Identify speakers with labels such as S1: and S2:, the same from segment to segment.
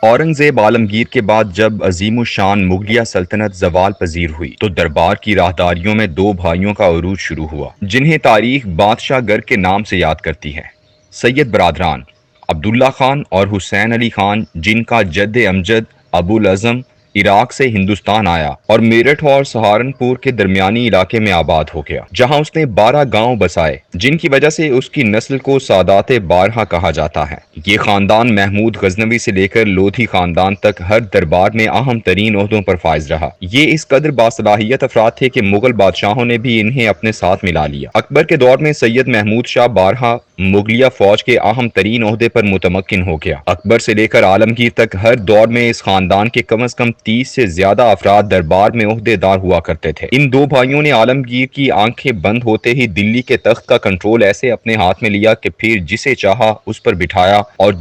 S1: اورنگزیب عالمگیر کے بعد جب عظیم الشان مغلیہ سلطنت زوال پذیر ہوئی تو دربار کی راہداریوں میں دو بھائیوں کا عروج شروع ہوا جنہیں تاریخ بادشاہ گر کے نام سے یاد کرتی ہے۔ سید برادران عبداللہ خان اور حسین علی خان، جن کا جد امجد ابو العزم عراق سے ہندوستان آیا اور میرٹھ اور سہارنپور کے درمیانی علاقے میں آباد ہو گیا، جہاں اس نے 12 گاؤں بسائے، جن کی وجہ سے اس کی نسل کو سادات بارہا کہا جاتا ہے۔ یہ خاندان محمود غزنوی سے لے کر لودھی خاندان تک ہر دربار میں اہم ترین عہدوں پر فائز رہا۔ یہ اس قدر باصلاحیت افراد تھے کہ مغل بادشاہوں نے بھی انہیں اپنے ساتھ ملا لیا۔ اکبر کے دور میں سید محمود شاہ بارہا مغلیہ فوج کے اہم ترین عہدے پر متمکن ہو گیا۔ اکبر سے لے کر عالمگیر تک ہر دور میں اس خاندان کے کم از کم 30 سے زیادہ افراد دربار میں عہدے دار ہوا کرتے تھے۔ ان دو بھائیوں نے عالمگیر کی آنکھیں بند ہوتے ہی دلی کے تخت کا کنٹرول ایسے اپنے ہاتھ میں لیا کہ پھر جسے چاہا اس پر بٹھایا اور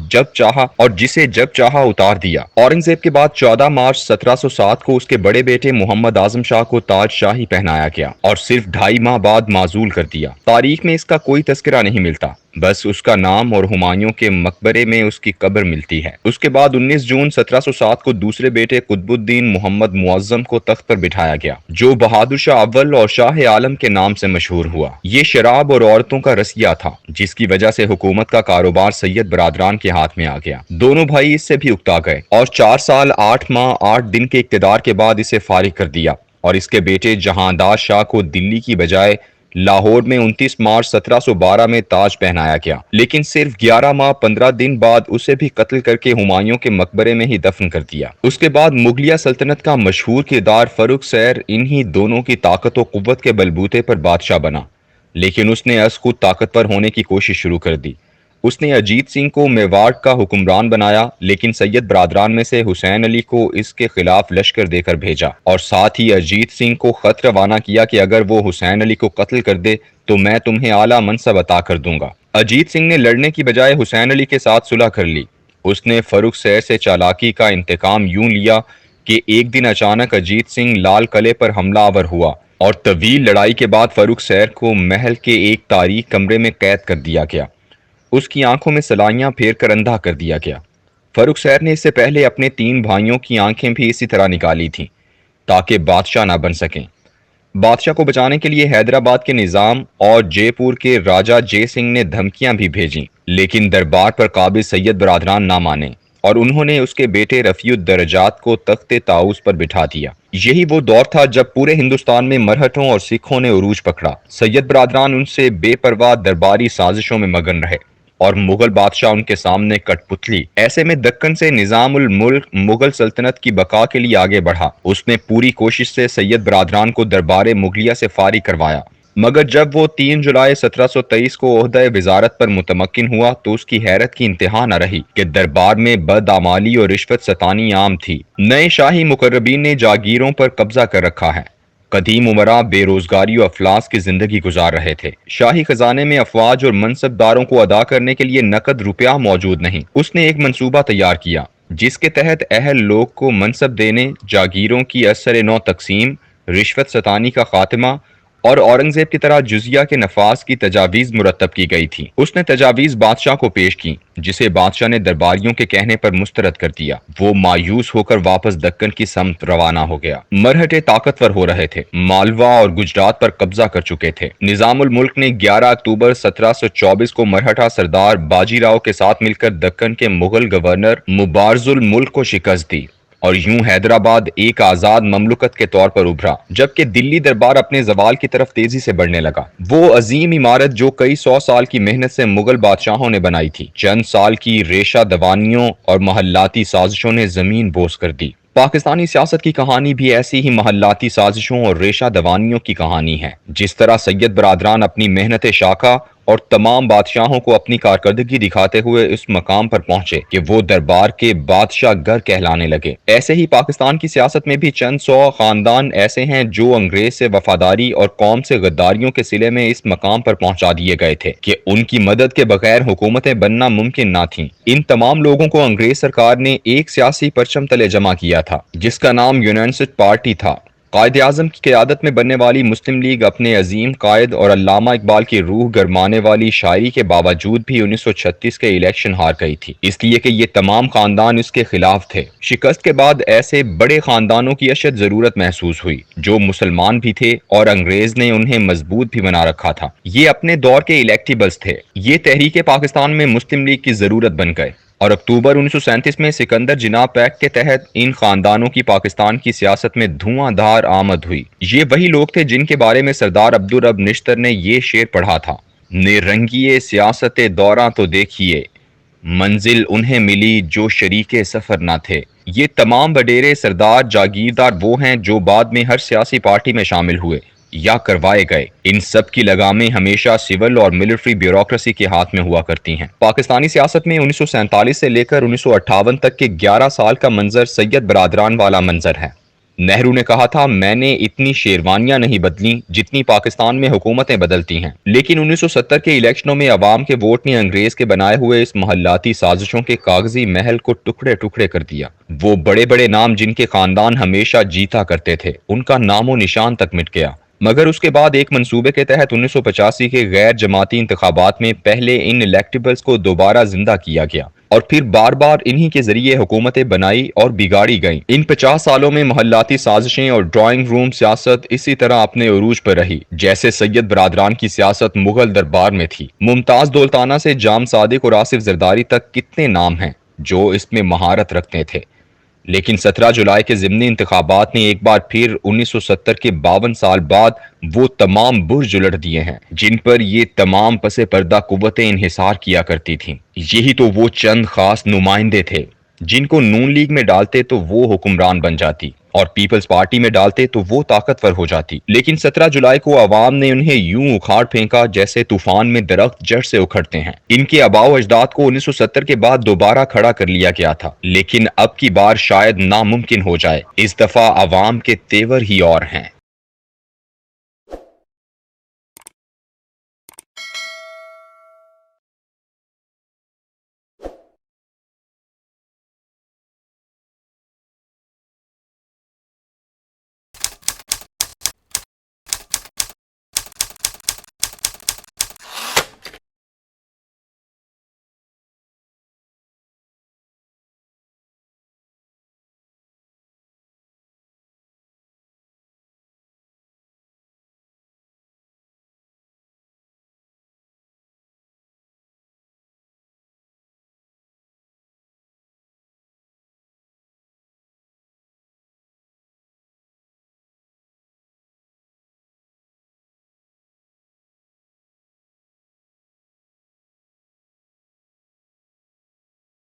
S1: جسے جب چاہا اتار دیا۔ اورنگزیب کے بعد 14 مارچ 1707 کو اس کے بڑے بیٹے محمد اعظم شاہ کو تاج شاہی پہنایا گیا اور صرف 2.5 ماہ بعد معزول کر دیا۔ تاریخ میں اس کا کوئی تذکرہ نہیں ملتا، بس اس کا نام اور ہمایوں کے مقبرے میں اس کی قبر ملتی ہے۔ اس کے بعد 19 جون 1707 کو دوسرے بیٹے قطب الدین محمد معظم کو تخت پر بٹھایا گیا، جو بہادر شاہ اول اور شاہ عالم کے نام سے مشہور ہوا۔ یہ شراب اور عورتوں کا رسیا تھا، جس کی وجہ سے حکومت کا کاروبار سید برادران کے ہاتھ میں آ گیا۔ دونوں بھائی اس سے بھی اکتا گئے اور 4 سال 8 ماہ 8 دن کے اقتدار کے بعد اسے فارغ کر دیا اور اس کے بیٹے جہاندار شاہ کو دلی کی بجائے لاہور میں 29 مارچ 1712 میں تاج پہنایا گیا، لیکن صرف 11 ماہ 15 دن بعد اسے بھی قتل کر کے ہمایوں کے مقبرے میں ہی دفن کر دیا۔ اس کے بعد مغلیہ سلطنت کا مشہور کردار فروخ سیر انہی دونوں کی طاقت و قوت کے بلبوتے پر بادشاہ بنا، لیکن اس نے از خود طاقتور ہونے کی کوشش شروع کر دی۔ اس نے اجیت سنگھ کو میواڑ کا حکمران بنایا، لیکن سید برادران میں سے حسین علی کو اس کے خلاف لشکر دے کر بھیجا اور ساتھ ہی اجیت سنگھ کو خط روانہ کیا کہ اگر وہ حسین علی کو قتل کر دے تو میں تمہیں اعلیٰ منصب عطا کر دوں گا۔ اجیت سنگھ نے لڑنے کی بجائے حسین علی کے ساتھ صلح کر لی۔ اس نے فروخ سیر سے چالاکی کا انتقام یوں لیا کہ ایک دن اچانک اجیت سنگھ لال قلعے پر حملہ آور ہوا اور طویل لڑائی کے بعد فروخ سیر کو محل کے ایک تاریک کمرے میں قید کر دیا گیا۔ اس کی آنکھوں میں سلائیاں پھیر کر اندھا کر دیا گیا۔ فروخ سیر نے اس سے پہلے اپنے 3 بھائیوں کی آنکھیں بھی اسی طرح نکالی تھیں تاکہ بادشاہ نہ بن سکیں۔ بادشاہ کو بچانے کے لیے حیدرآباد کے نظام اور جے پور کے راجہ جے سنگھ نے دھمکیاں بھی بھیجیں، لیکن دربار پر قابض سید برادران نہ مانے اور انہوں نے اس کے بیٹے رفیع الدرجات کو تخت طاؤس پر بٹھا دیا۔ یہی وہ دور تھا جب پورے ہندوستان میں مرہٹوں اور سکھوں نے عروج پکڑا۔ سید برادران ان سے بے پرواہ درباری سازشوں میں مگن رہے اور مغل بادشاہ ان کے سامنے کٹ پتلی۔ ایسے میں دکن سے نظام الملک مغل سلطنت کی بقا کے لیے آگے بڑھا۔ اس نے پوری کوشش سے سید برادران کو دربار مغلیہ سے فارغ کروایا، مگر جب وہ 3 جولائی 1723 کو عہدہ وزارت پر متمکن ہوا تو اس کی حیرت کی انتہا نہ رہی کہ دربار میں بدعمالی اور رشوت ستانی عام تھی۔ نئے شاہی مقربین نے جاگیروں پر قبضہ کر رکھا ہے۔ قدیم امراء بے روزگاری و افلاس کی زندگی گزار رہے تھے۔ شاہی خزانے میں افواج اور منصب داروں کو ادا کرنے کے لیے نقد روپیہ موجود نہیں۔ اس نے ایک منصوبہ تیار کیا جس کے تحت اہل لوگ کو منصب دینے، جاگیروں کی اثر نو تقسیم، رشوت ستانی کا خاتمہ اور اورنگزیب کی طرح جزیہ کے نفاذ کی تجاویز مرتب کی گئی تھی۔ اس نے تجاویز بادشاہ کو پیش کی، جسے بادشاہ نے درباریوں کے کہنے پر مسترد کر دیا۔ وہ مایوس ہو کر واپس دکن کی سمت روانہ ہو گیا۔ مرہٹے طاقتور ہو رہے تھے، مالوا اور گجرات پر قبضہ کر چکے تھے۔ نظام الملک نے 11 اکتوبر 1724 کو مرہٹا سردار باجی راؤ کے ساتھ مل کر دکن کے مغل گورنر مبارز الملک کو شکست دی اور یوں حیدرآباد ایک آزاد مملکت کے طور پر ابھرا، جبکہ دلی دربار اپنے زوال کی طرف تیزی سے بڑھنے لگا۔ وہ عظیم عمارت جو کئی 100 سال کی محنت سے مغل بادشاہوں نے بنائی تھی، چند سال کی ریشہ دوانیوں اور محلاتی سازشوں نے زمین بوس کر دی۔ پاکستانی سیاست کی کہانی بھی ایسی ہی محلاتی سازشوں اور ریشہ دوانیوں کی کہانی ہے۔ جس طرح سید برادران اپنی محنت شاخہ اور تمام بادشاہوں کو اپنی کارکردگی دکھاتے ہوئے اس مقام پر پہنچے کہ وہ دربار کے بادشاہ گر کہلانے لگے، ایسے ہی پاکستان کی سیاست میں بھی چند 100 خاندان ایسے ہیں جو انگریز سے وفاداری اور قوم سے غداریوں کے صلے میں اس مقام پر پہنچا دیے گئے تھے کہ ان کی مدد کے بغیر حکومتیں بننا ممکن نہ تھیں۔ ان تمام لوگوں کو انگریز سرکار نے ایک سیاسی پرچم تلے جمع کیا تھا جس کا نام یونینسٹ پارٹی تھا۔ قائد اعظم کی قیادت میں بننے والی مسلم لیگ اپنے عظیم قائد اور علامہ اقبال کی روح گرمانے والی شاعری کے باوجود بھی 1936 کے الیکشن ہار گئی تھی، اس لیے کہ یہ تمام خاندان اس کے خلاف تھے۔ شکست کے بعد ایسے بڑے خاندانوں کی اشد ضرورت محسوس ہوئی جو مسلمان بھی تھے اور انگریز نے انہیں مضبوط بھی بنا رکھا تھا۔ یہ اپنے دور کے الیکٹیبلز تھے۔ یہ تحریک پاکستان میں مسلم لیگ کی ضرورت بن گئے اور اکتوبر 1937 میں سکندر جناح پیکٹ کے تحت ان خاندانوں کی پاکستان کی سیاست میں دھواں دھار آمد ہوئی۔ یہ وہی لوگ تھے جن کے بارے میں سردار عبدالرب نشتر نے یہ شعر پڑھا تھا: نے رنگیے سیاست دوراں تو دیکھیے، منزل انہیں ملی جو شریک سفر نہ تھے۔ یہ تمام وڈیرے سردار جاگیردار وہ ہیں جو بعد میں ہر سیاسی پارٹی میں شامل ہوئے یا کروائے گئے۔ ان سب کی لگامیں ہمیشہ سول اور ملٹری بیوروکریسی کے ہاتھ میں ہوا کرتی ہیں۔ پاکستانی سیاست میں 1947 سے لے کر 1958 تک کے 11 سال کا منظر سید برادران والا منظر ہے۔ نہرو نے کہا تھا، میں نے اتنی شیروانیاں نہیں بدلیں جتنی پاکستان میں حکومتیں بدلتی ہیں، لیکن 1970 کے الیکشنوں میں عوام کے ووٹ نے انگریز کے بنائے ہوئے اس محلاتی سازشوں کے کاغذی محل کو ٹکڑے ٹکڑے کر دیا۔ وہ بڑے بڑے نام جن کے خاندان ہمیشہ جیتا کرتے تھے، ان کا نام و نشان تک مٹ گیا۔ مگر اس کے بعد ایک منصوبے کے تحت 1985 کے غیر جماعتی انتخابات میں پہلے ان الیکٹیبلز کو دوبارہ زندہ کیا گیا اور پھر بار بار انہی کے ذریعے حکومتیں بنائی اور بگاڑی گئیں۔ ان 50 سالوں میں محلاتی سازشیں اور ڈرائنگ روم سیاست اسی طرح اپنے عروج پر رہی جیسے سید برادران کی سیاست مغل دربار میں تھی۔ ممتاز دولتانہ سے جام صادق اور آصف زرداری تک کتنے نام ہیں جو اس میں مہارت رکھتے تھے، لیکن 17 جولائی کے ضمنی انتخابات نے ایک بار پھر 1970 کے 52 سال بعد وہ تمام برج الٹ دیے ہیں جن پر یہ تمام پس پردہ قوتیں انحصار کیا کرتی تھیں۔ یہی تو وہ چند خاص نمائندے تھے جن کو نون لیگ میں ڈالتے تو وہ حکمران بن جاتی اور پیپلز پارٹی میں ڈالتے تو وہ طاقتور ہو جاتی، لیکن 17 جولائی کو عوام نے انہیں یوں اکھاڑ پھینکا جیسے طوفان میں درخت جڑ سے اکھڑتے ہیں۔ ان کے آباء و اجداد کو 1970 کے بعد دوبارہ کھڑا کر لیا گیا تھا، لیکن اب کی بار شاید ناممکن ہو جائے۔ اس دفعہ عوام کے تیور ہی اور ہیں۔